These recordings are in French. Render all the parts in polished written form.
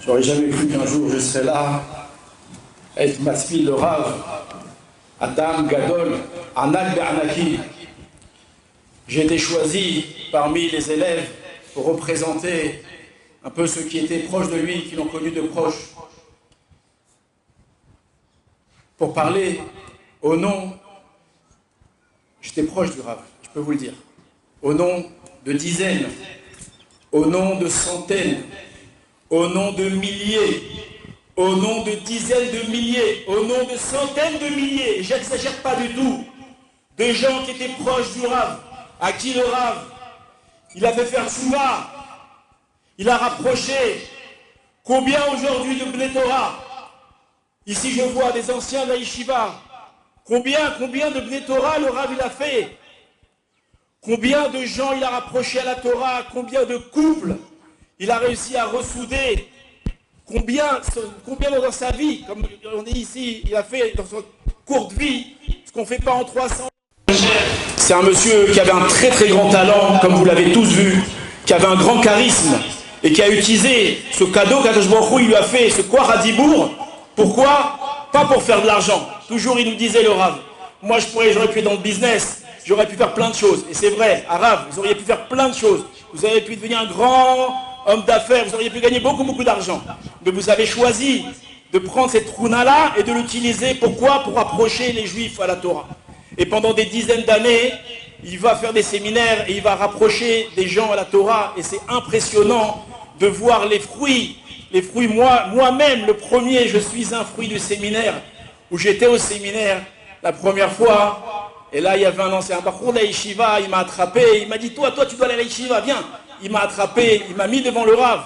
J'aurais jamais cru qu'un jour je serais là, être Masmil le Rav, Adam Gadol, Anak Be'anaki. J'ai été choisi parmi les élèves pour représenter un peu ceux qui étaient proches de lui, qui l'ont connu de proche, pour parler au nom, j'étais proche du Rav, je peux vous le dire, au nom de dizaines, au nom de centaines, au nom de milliers, au nom de dizaines de milliers, au nom de centaines de milliers, j'exagère pas du tout, de gens qui étaient proches du Rav, à qui le Rav, il a fait faire Tshuva, il a rapproché. Combien aujourd'hui de Bnei Torah? Ici je vois des anciens de la Yeshiva. Combien de Bnei Torah le Rav il a fait? Combien de gens il a rapproché à la Torah? Combien de couples il a réussi à ressouder? Combien dans sa vie, comme on est ici, il a fait dans son courte vie, ce qu'on ne fait pas en 300 ans. C'est un monsieur qui avait un très très grand talent, comme vous l'avez tous vu, qui avait un grand charisme et qui a utilisé ce cadeau qu'Akadosh Baruch Hu il lui a fait, ce Koach Hadibour. Pourquoi? Pas pour faire de l'argent. Toujours il nous disait le Rav, moi j'aurais pu être dans le business, j'aurais pu faire plein de choses. Et c'est vrai, à Rav, vous auriez pu faire plein de choses. Vous auriez pu devenir un grand homme d'affaires, vous auriez pu gagner beaucoup d'argent. Mais vous avez choisi de prendre cette rouna-là et de l'utiliser. Pourquoi? Pour approcher les Juifs à la Torah. Et pendant des dizaines d'années, il va faire des séminaires et il va rapprocher des gens à la Torah. Et c'est impressionnant de voir les fruits. Les fruits, moi-même, le premier, je suis un fruit du séminaire, où j'étais au séminaire la première fois. Et là, il y avait un ancien parcours de la Yeshiva, il m'a attrapé, il m'a dit, toi, tu dois aller à la Yeshiva, viens. Il m'a attrapé, il m'a mis devant le Rav.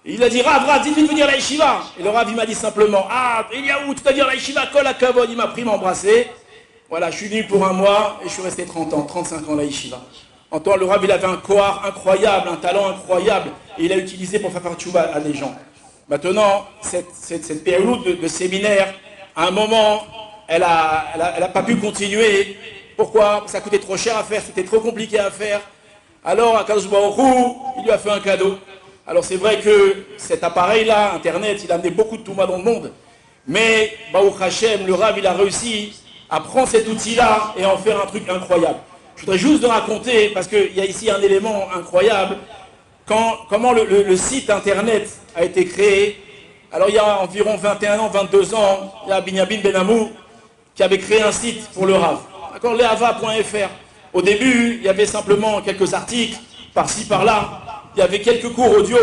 Et il a dit, Rav, dites-lui de venir à la Yeshiva. Et le Rav, il m'a dit simplement, ah, Eliaou, tu dois venir à la Yeshiva, kol hakavod. Il m'a pris, m'embrasser. Voilà, je suis venu pour un mois et je suis resté 30 ans, 35 ans à la Yeshiva. En temps, le Rav, il avait un koach incroyable, un talent incroyable, et il l'a utilisé pour faire tchouva à des gens. Maintenant, cette période de séminaire, à un moment, elle a pas pu continuer. Pourquoi? Ça coûtait trop cher à faire, c'était trop compliqué à faire. Alors, Akadosh Baruch Hu, il lui a fait un cadeau. Alors, c'est vrai que cet appareil-là, Internet, il a amené beaucoup de touma dans le monde. Mais, Baruch Hashem, le Rav, il a réussi à prendre cet outil-là et en faire un truc incroyable. Je voudrais juste le raconter, parce qu'il y a ici un élément incroyable. Comment le site Internet a été créé. Alors, il y a environ 21 ans, 22 ans, il y a Binyamin Ben-Amou qui avait créé un site pour le Rav. D'accord, leava.fr. Au début, il y avait simplement quelques articles, par-ci, par-là. Il y avait quelques cours audio.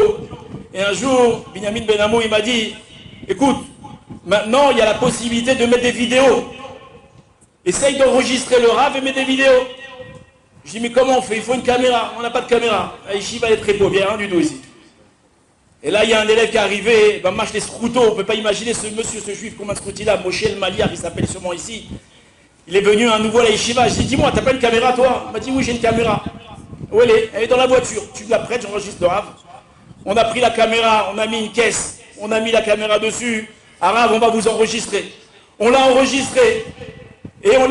Et un jour, Binyamin Ben-Amou, il m'a dit, écoute, maintenant, il y a la possibilité de mettre des vidéos. Essaye d'enregistrer le Rav et mets des vidéos. Je dis, mais comment on fait? Il faut une caméra. On n'a pas de caméra. Yeshiva est très pauvre, il n'y a rien du tout ici. Et là, il y a un élève qui est arrivé, ben, mâche les scroutos. On ne peut pas imaginer ce monsieur, ce juif, comment scrouti là, Moshe El Maliar, il s'appelle sûrement ici. Il est venu à nouveau à la Yeshiva. Je dis, dis-moi, t'as pas une caméra toi? Il m'a dit, oui, j'ai une caméra. Où elle est? Elle est dans la voiture. Tu la prêtes, j'enregistre le Rav. On a pris la caméra, on a mis une caisse, on a mis la caméra dessus. Ah, Rav, on va vous enregistrer. On l'a enregistré. Et on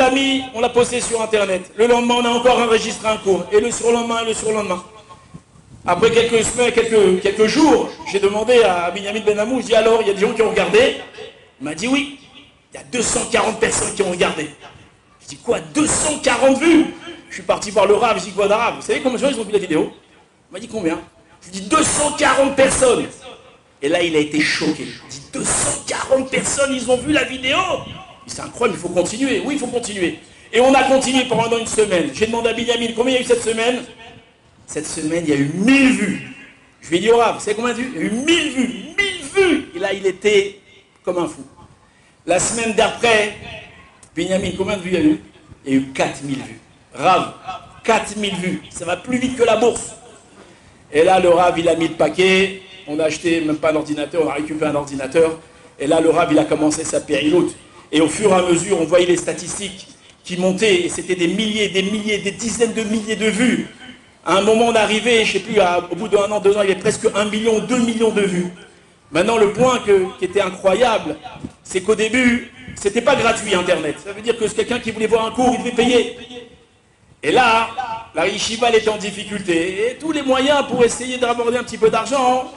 l'a posté sur Internet. Le lendemain, on a encore enregistré un cours. Et le surlendemain, et le surlendemain. Après quelques semaines, quelques jours, j'ai demandé à Binyamin Ben-Amou, je dis alors, il y a des gens qui ont regardé? Il m'a dit oui. Il y a 240 personnes qui ont regardé. Je dis quoi, 240 vues? Je suis parti voir le Rav, je dis quoi d'arabe? Vous savez combien de gens ils ont vu la vidéo? Il m'a dit combien? Je lui dis 240 personnes. Et là, il a été choqué. Il dit 240 personnes, ils ont vu la vidéo? C'est incroyable, il faut continuer. Oui, il faut continuer. Et on a continué pendant une semaine. J'ai demandé à Binyamin, combien il y a eu cette semaine? Cette semaine, il y a eu 1000 vues. Je lui ai dit au Rav, vous savez combien de vues? Il y a eu 1000 vues. 1000 vues. Et là, il était comme un fou. La semaine d'après, Binyamin, combien de vues il y a eu? Il y a eu 4000 vues. Rav, 4000 vues. Ça va plus vite que la bourse. Et là, le Rav, il a mis le paquet. On a acheté même pas un ordinateur, on a récupéré un ordinateur. Et là, le Rav, il a commencé sa période. Et au fur et à mesure, on voyait les statistiques qui montaient. Et c'était des milliers, des dizaines de milliers de vues. À un moment, on arrivait, je ne sais plus, au bout d'un an, 2 ans, il y avait presque 1 million, 2 millions de vues. Maintenant, le point qui était incroyable, c'est qu'au début, ce n'était pas gratuit, Internet. Ça veut dire que quelqu'un qui voulait voir un cours, il devait payer. Et là, la Yeshiva, elle était en difficulté. Et tous les moyens pour essayer de raborder un petit peu d'argent,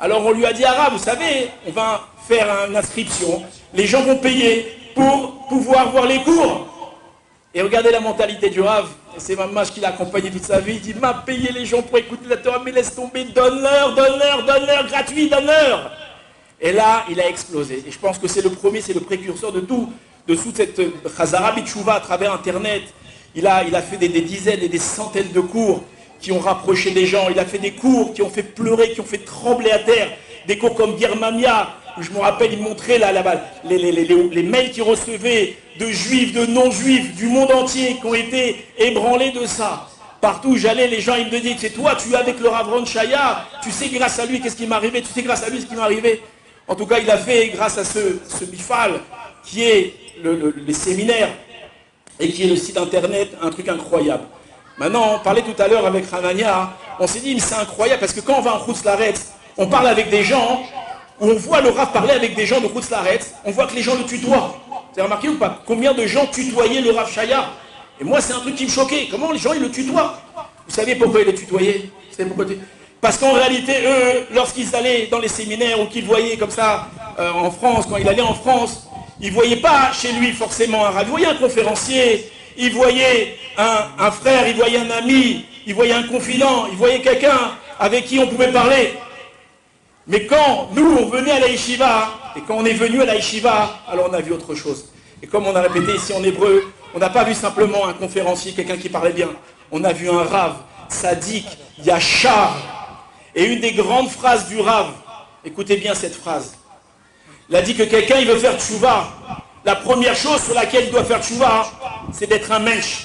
Alors on lui a dit, Arabe, vous savez, on va faire une inscription, les gens vont payer pour pouvoir voir les cours. Et regardez la mentalité du Rav, et c'est Mamash qui l'a accompagné toute sa vie, il dit, m'a payé les gens pour écouter la Torah, mais laisse tomber, donne-leur, gratuit, donne-leur. Et là, il a explosé. Et je pense que c'est le premier, c'est le précurseur de tout, de toute cette Chazara Bitchouva à travers Internet. Il a fait des dizaines et des centaines de cours qui ont rapproché des gens. Il a fait des cours qui ont fait pleurer, qui ont fait trembler à terre. Des cours comme Germania, où je me rappelle, il montrait les mails qu'il recevait de juifs, de non-juifs, du monde entier, qui ont été ébranlés de ça. Partout où j'allais, les gens ils me disaient, c'est toi, tu es avec le Rav Ron Shaya, tu sais grâce à lui qu'est-ce qui m'est arrivé, tu sais grâce à lui ce qui m'est arrivé. En tout cas, il a fait, grâce à ce bifal, qui est les séminaires, et qui est le site internet, un truc incroyable. Maintenant, on parlait tout à l'heure avec Hanania, on s'est dit, mais c'est incroyable, parce que quand on va en Chutz La'aretz, on parle avec des gens, où on voit le Rav parler avec des gens de Chutz La'aretz, on voit que les gens le tutoient. Vous avez remarqué ou pas? Combien de gens tutoyaient le Rav Shaya? Et moi, c'est un truc qui me choquait. Comment les gens, ils le tutoient? Vous savez pourquoi ils le tutoyaient? Parce qu'en réalité, eux, lorsqu'ils allaient dans les séminaires, ou qu'ils voyaient comme ça, en France, quand il allait en France, ils ne voyaient pas chez lui forcément un Rav, ils voyaient un conférencier, ils voyaient un frère, ils voyaient un ami, ils voyaient un confident, ils voyaient quelqu'un avec qui on pouvait parler. Mais quand nous, on venait à la yeshiva, et quand on est venu à la yeshiva, alors on a vu autre chose. Et comme on a répété ici en hébreu, on n'a pas vu simplement un conférencier, quelqu'un qui parlait bien. On a vu un Rav, Sadik, Yachar. Et une des grandes phrases du Rav, écoutez bien cette phrase. Il a dit que quelqu'un, il veut faire tchouva. La première chose sur laquelle il doit faire tchouva, c'est d'être un mensch.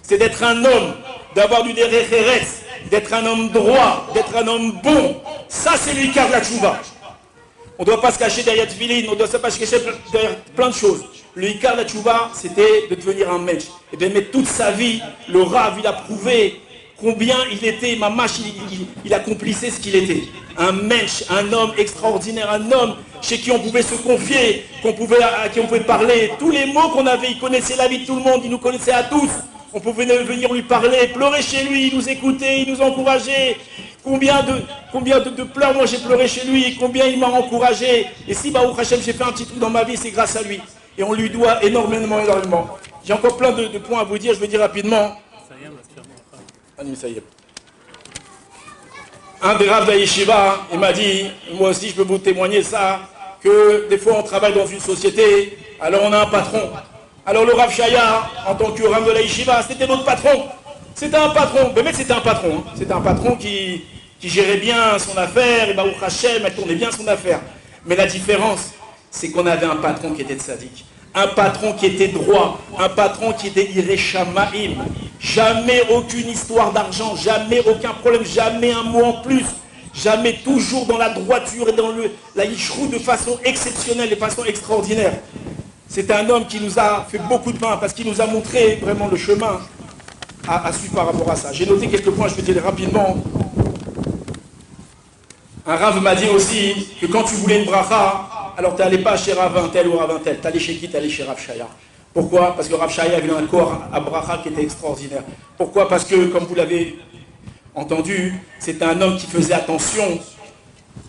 C'est d'être un homme, d'avoir du derech, d'être un homme droit, d'être un homme bon. Ça, c'est lui qui a de la tchouva. On ne doit pas se cacher derrière Tfilin, on ne doit pas se cacher derrière plein de choses. Le Ikar de la tchouva, c'était de devenir un mensch. Et de mettre toute sa vie, le Rav, il a prouvé combien il était, Mamash, il accomplissait ce qu'il était. Un mensch, un homme extraordinaire, un homme chez qui on pouvait se confier, à qui on pouvait parler. Tous les mots qu'on avait, il connaissait la vie de tout le monde, il nous connaissait à tous. On pouvait venir lui parler, pleurer chez lui, il nous écoutait, il nous encourageait. Combien de pleurs moi j'ai pleuré chez lui, combien il m'a encouragé. Et si Baruch Hashem j'ai fait un petit truc dans ma vie, c'est grâce à lui. Et on lui doit énormément. J'ai encore plein de points à vous dire, je vais dire rapidement. Un des Rav d'Ayeshiva, il m'a dit, moi aussi je peux vous témoigner ça, que des fois on travaille dans une société, alors on a un patron. Alors le Rav Shaya, en tant que Rav de l'Ayeshiva, c'était notre patron. C'était un patron, mais c'était un patron. C'était un patron qui gérait bien son affaire, et Baruch Hashem, elle tournait bien son affaire. Mais la différence, c'est qu'on avait un patron qui était tzaddik. Un patron qui était droit, un patron qui était ireshamaim. Jamais aucune histoire d'argent, jamais aucun problème, jamais un mot en plus. Jamais toujours dans la droiture et dans la yishrou de façon exceptionnelle, de façon extraordinaire. C'est un homme qui nous a fait beaucoup de bien parce qu'il nous a montré vraiment le chemin à suivre par rapport à ça. J'ai noté quelques points, je vais dire rapidement. Un Rav m'a dit aussi que quand tu voulais une bracha, alors tu n'allais pas chez Rav un tel ou Rav un tel, tu allais chez qui? Tu allais chez Rav Shaya. Pourquoi? Parce que Rav Shaya avait un corps à bracha qui était extraordinaire. Pourquoi? Parce que, comme vous l'avez entendu, c'était un homme qui faisait attention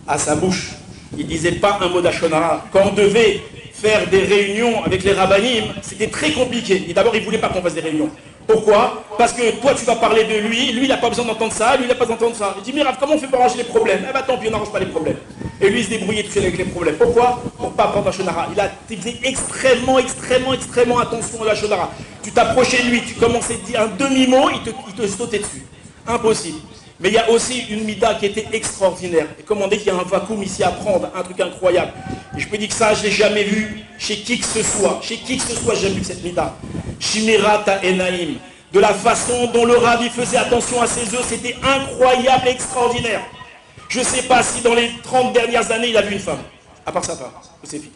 à sa bouche. Il ne disait pas un mot d'Ashonara. Quand on devait faire des réunions avec les rabbinim, c'était très compliqué. Et d'abord, il ne voulait pas qu'on fasse des réunions. Pourquoi? Parce que toi, tu vas parler de lui, lui, il n'a pas besoin d'entendre ça, lui, il n'a pas besoin d'entendre ça. Il dit, mais Rav, comment on fait pour arranger les problèmes? Eh bien, tant pis, on n'arrange pas les problèmes. Et lui, il se débrouillait tout seul avec les problèmes. Pourquoi? Pour ne pas prendre la shonara. Il faisait extrêmement attention à la shonara. Tu t'approchais de lui, tu commençais à dire un demi-mot, il te sautait dessus. Impossible. Mais il y a aussi une mida qui était extraordinaire. Et comme on dit qu'il y a un vacuum ici à prendre, un truc incroyable. Et je peux dire que ça, je ne l'ai jamais vu chez qui que ce soit. Chez qui que ce soit, j'ai jamais vu cette mida. Shimirata Enaim. De la façon dont le Rav faisait attention à ses œufs, c'était incroyable, extraordinaire. Je ne sais pas si dans les 30 dernières années, il a vu une femme. À part sa femme, ou ses filles.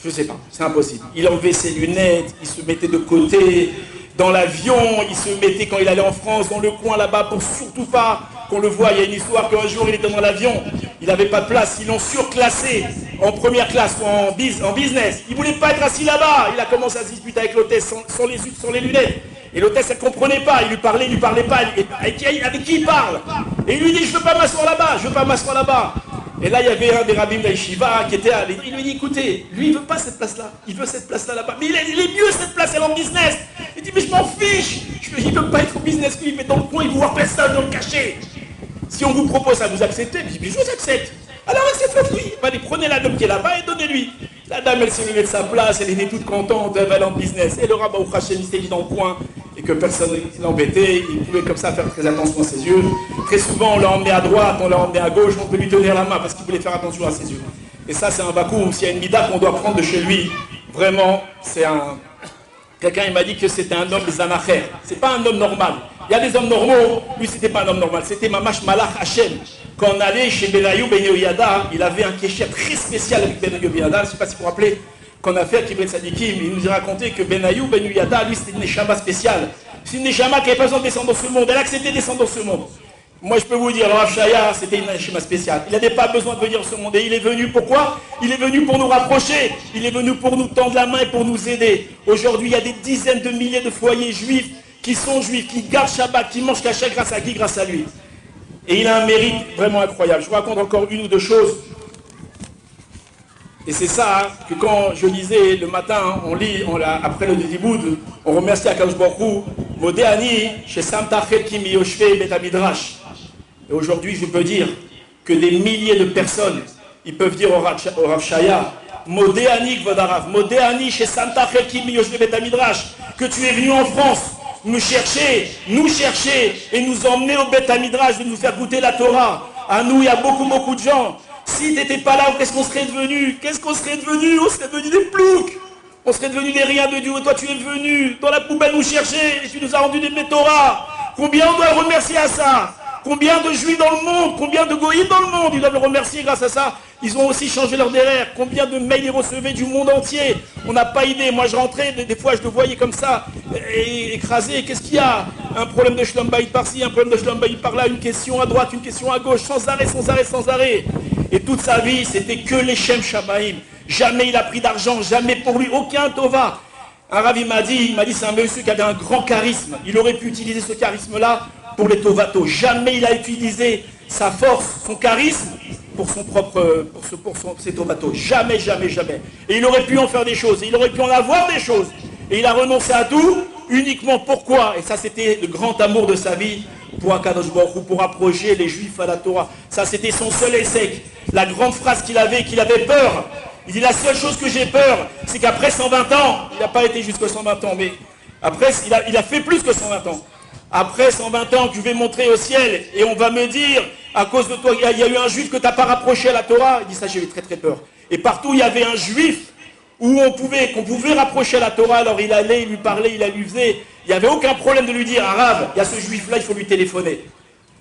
Je ne sais pas, c'est impossible. Il enlevait ses lunettes, il se mettait de côté. Dans l'avion, il se mettait quand il allait en France, dans le coin là-bas, pour surtout pas qu'on le voie. Il y a une histoire qu'un jour, il était dans l'avion, il n'avait pas de place, ils l'ont surclassé en première classe ou en business. Il ne voulait pas être assis là-bas. Il a commencé à se disputer avec l'hôtesse sans les lunettes. Et l'hôtesse, elle ne comprenait pas. Il lui parlait pas. Avec qui il parle? Et il lui dit, je ne veux pas m'asseoir là-bas, je ne veux pas m'asseoir là-bas. Et là, il y avait un des rabbins d'Aïshiva qui était là. Il lui dit, écoutez, lui, il ne veut pas cette place-là. Il veut cette place-là, là-bas. Mais il est mieux, cette place, elle est en business. Il dit, mais je m'en fiche. Il ne veut pas être au business, lui, il est dans le coin, il ne voit personne dans le cachet. Si on vous propose ça, vous acceptez? Je dis, mais je vous accepte. Alors, acceptez-lui. Allez, prenez la dame qui est là-bas et donnez-lui. La dame, elle s'est levée de sa place, elle était toute contente, elle allait en business. Et le rabbin au Hachem, il s'est mis dans le coin et que personne ne l'embêtait. Il pouvait comme ça faire très attention à ses yeux. Très souvent, on l'a emmené à droite, on l'a emmené à gauche, on peut lui tenir la main parce qu'il voulait faire attention à ses yeux. Et ça, c'est un vacuum. S'il y a une mida qu'on doit prendre de chez lui, vraiment, c'est un... Quelqu'un, il m'a dit que c'était un homme zanacher. C'est pas un homme normal. Il y a des hommes normaux, lui, c'était pas un homme normal. C'était Mamash Malach Hachem. Quand on allait chez Benayu Ben Yehoyada, il avait un kécher très spécial avec Benayu Ben Yehoyada. Je ne sais pas si vous vous rappelez qu'on a fait à Kibret Sadikim. Il nous a raconté que Benayu Ben Yehoyada, lui, c'était une neshama spéciale. C'est une neshama qui n'avait pas besoin de descendre dans ce monde. Elle acceptait de descendre dans ce monde. Moi, je peux vous dire, le Rav Shaya, c'était une neshama spéciale. Il n'avait pas besoin de venir dans ce monde. Et il est venu pourquoi? Il est venu pour nous rapprocher. Il est venu pour nous tendre la main et pour nous aider. Aujourd'hui, il y a des dizaines de milliers de foyers juifs qui sont juifs, qui gardent Shabbat, qui mangent Kasher grâce à qui? Grâce à lui. Et il a un mérite vraiment incroyable. Je vous raconte encore une ou deux choses. Et c'est ça que quand je lisais le matin, on lit, après le Diboud, on remercie Akadosh Baruch Hu, Modéani, chez Samtachet Kim Yoshve Bet Midrash. Et aujourd'hui, je peux dire que des milliers de personnes, ils peuvent dire au Rav Shaya, Modéani Gvodarav, Modéani chez Samtachet Kim Yoshve Bet Midrash, que tu es venu en France nous chercher et nous emmener au Beth Midrash, de nous faire goûter la Torah. À nous, il y a beaucoup de gens. Si tu n'étais pas là, qu'est-ce qu'on serait devenu? On serait devenu des ploucs. On serait devenu des riens de Dieu. Et toi, tu es venu dans la poubelle nous chercher et tu nous as rendu des Torah. Combien on doit le remercier à ça? Combien de juifs dans le monde, combien de goïs dans le monde, ils doivent le remercier grâce à ça. Ils ont aussi changé leur derrière. Combien de mails ils recevaient du monde entier? On n'a pas idée. Moi, je rentrais, des fois, je le voyais comme ça, écrasé. Qu'est-ce qu'il y a? Un problème de Shlom Bayit par-ci, un problème de Shlom Bayit par-là, une question à droite, une question à gauche, sans arrêt. Et toute sa vie, c'était que les Shem Shabaim. Jamais il a pris d'argent, jamais pour lui, aucun Tova. Un rav, il m'a dit, c'est un monsieur qui avait un grand charisme. Il aurait pu utiliser ce charisme-là pour les Tovatos. Jamais il a utilisé sa force, son charisme, pour ses Tovatos. Jamais. Et il aurait pu en faire des choses, et il aurait pu en avoir des choses. Et il a renoncé à tout, uniquement pourquoi? Et ça, c'était le grand amour de sa vie, pour Akadosh Baruch Hu, pour approcher les Juifs à la Torah. Ça, c'était son seul essai. La grande phrase qu'il avait peur. Il dit, la seule chose que j'ai peur, c'est qu'après 120 ans, il n'a pas été jusqu'à 120 ans, mais après, il a fait plus que 120 ans. Après 120 ans, je vais montrer au ciel, et on va me dire, à cause de toi, il y a eu un juif que tu n'as pas rapproché à la Torah. Il dit, ça, j'ai eu très peur. Et partout, il y avait un juif qu'on pouvait rapprocher à la Torah, alors il allait, il lui parlait, il lui faisait. Il n'y avait aucun problème de lui dire, Arabe, il y a ce juif-là, il faut lui téléphoner.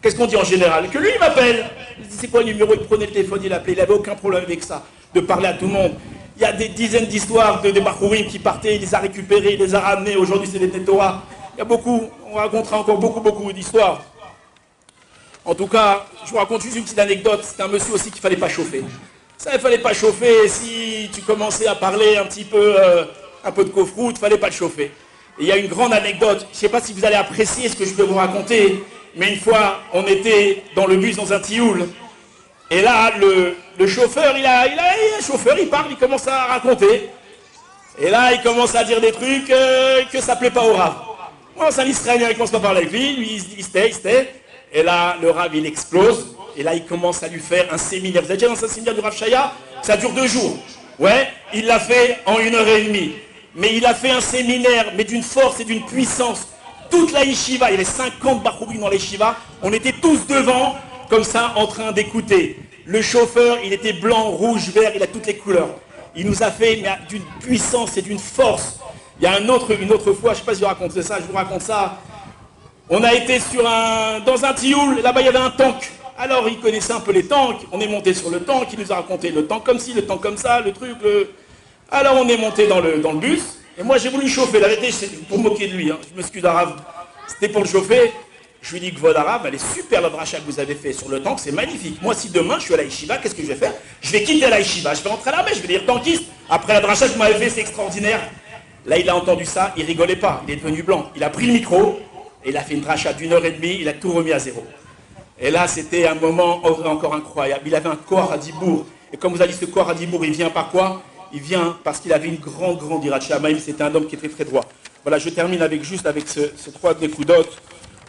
Qu'est-ce qu'on dit en général? Que lui, il m'appelle. Il dit, c'est quoi le numéro? Il prenait le téléphone, il appelait. Il n'avait aucun problème avec ça, de parler à tout le monde. Il y a des dizaines d'histoires de Bakhourim qui partaient, il les a récupérés, il les a ramenés. Aujourd'hui, c'est des Torah. Il y a beaucoup, on racontera encore beaucoup d'histoires. En tout cas, je vous raconte juste une petite anecdote. C'est un monsieur aussi qu'il ne fallait pas chauffer. Ça, il ne fallait pas chauffer. Si tu commençais à parler un peu de kofrout, il ne fallait pas le chauffer. Et il y a une grande anecdote. Je ne sais pas si vous allez apprécier ce que je vais vous raconter, mais une fois, on était dans le bus, dans un tioul. Et là, le chauffeur, il parle, il commence à raconter. Et là, il commence à dire des trucs que ça ne plaît pas au Rav. Moi, c'est un Israélien, il commence à parler avec lui, il se tait. Et là, le Rav, il explose. Et là, il commence à lui faire un séminaire. Vous avez déjà dans un séminaire du Rav Shaya? Ça dure 2 jours. Ouais, il l'a fait en 1h30. Mais il a fait un séminaire, mais d'une force et d'une puissance. Toute la yeshiva, il y avait 50 Bakhourim dans la yeshiva. On était tous devant, comme ça, en train d'écouter. Le chauffeur, il était blanc, rouge, vert, il a toutes les couleurs. Il nous a fait d'une puissance et d'une force. Il y a une autre fois, je ne sais pas si je raconte ça, je vous raconte ça. On a été dans un tioul, là-bas il y avait un tank. Alors il connaissait un peu les tanks, on est monté sur le tank, il nous a raconté le tank comme ci, le tank comme ça, le truc. Alors on est monté dans le bus, et moi j'ai voulu chauffer, la vérité c'est pour moquer de lui, hein. Je m'excuse Arabe, c'était pour le chauffer. Je lui dis que votre Arabe, elle est super la dracha que vous avez fait sur le tank, c'est magnifique. Moi si demain je suis à la yeshiva, qu'est-ce que je vais faire? Je vais quitter la yeshiva, je vais rentrer à l'armée, je vais dire tankiste. Après la dracha que vous m'avez fait, c'est extraordinaire. Là il a entendu ça, il rigolait pas, il est devenu blanc. Il a pris le micro, et il a fait une dracha d'1h30, il a tout remis à zéro. Et là, c'était un moment encore incroyable. Il avait un corps à Dibourg. Et comme vous avez dit, ce corps à Dibourg, il vient par quoi? Il vient parce qu'il avait une grande Hirat Shamayim. C'était un homme qui était très droit. Voilà, je termine avec ce 3 Nekudot.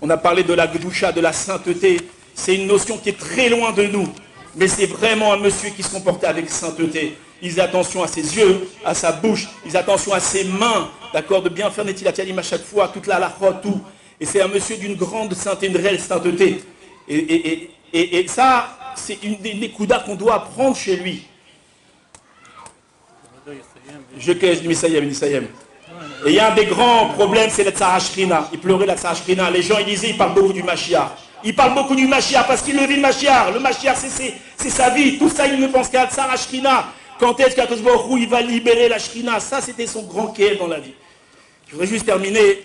On a parlé de la Gdusha, de la sainteté. C'est une notion qui est très loin de nous. Mais c'est vraiment un monsieur qui se comportait avec sainteté. Il faisait attention à ses yeux, à sa bouche. Il faisait attention à ses mains. D'accord? De bien faire Netilat Yadayim à chaque fois, toute la halakha, tout. Et c'est un monsieur d'une grande sainteté, une réelle sainteté. Et ça, c'est une des Nekudas qu'on doit apprendre chez lui. Je dis Misayem. Et il y a un des grands problèmes, c'est la Tzara Shrina. Il pleurait la Tzara Shrina. Les gens, ils disaient, ils parlent beaucoup du Mashiach. Ils parlent beaucoup du Mashiach parce qu'ils le vivent le Mashiach. Le Mashiach, c'est sa vie. Tout ça, il ne pense qu'à la Tzara Shrina. Quand est-ce qu'Akadosh Baruch Hu, il va libérer la Shrina? Ça, c'était son grand kéel dans la vie. Je voudrais juste terminer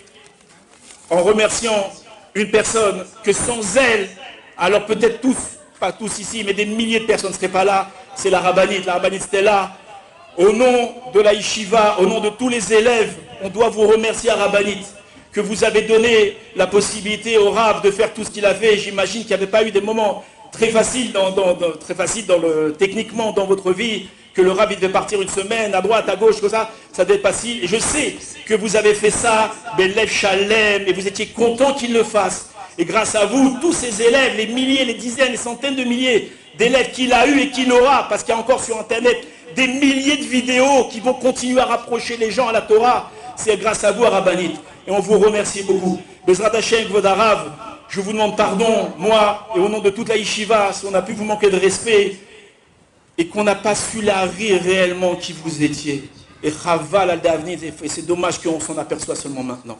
en remerciant une personne que sans elle, alors peut-être tous, pas tous ici, mais des milliers de personnes ne seraient pas là. C'est la rabbinite Stella. Au nom de la Yeshiva, au nom de tous les élèves, on doit vous remercier à Rabbinite, que vous avez donné la possibilité au Rav de faire tout ce qu'il a fait. J'imagine qu'il n'y avait pas eu des moments très faciles, techniquement dans votre vie, que le Rav il devait partir une semaine, à droite, à gauche, comme ça devait être facile. Et je sais que vous avez fait ça, Belev Shalem, et vous étiez content qu'il le fasse. Et grâce à vous, tous ces élèves, les milliers, les dizaines, les centaines de milliers d'élèves qu'il a eu et qu'il aura, parce qu'il y a encore sur Internet des milliers de vidéos qui vont continuer à rapprocher les gens à la Torah, c'est grâce à vous, à Rabbanit. Et on vous remercie beaucoup. Bezrat Hashem, Vodarav, je vous demande pardon, moi, et au nom de toute la Yeshiva, si on a pu vous manquer de respect, et qu'on n'a pas su la rire réellement qui vous étiez. Et Chaval al-Davnit, et c'est dommage qu'on s'en aperçoit seulement maintenant.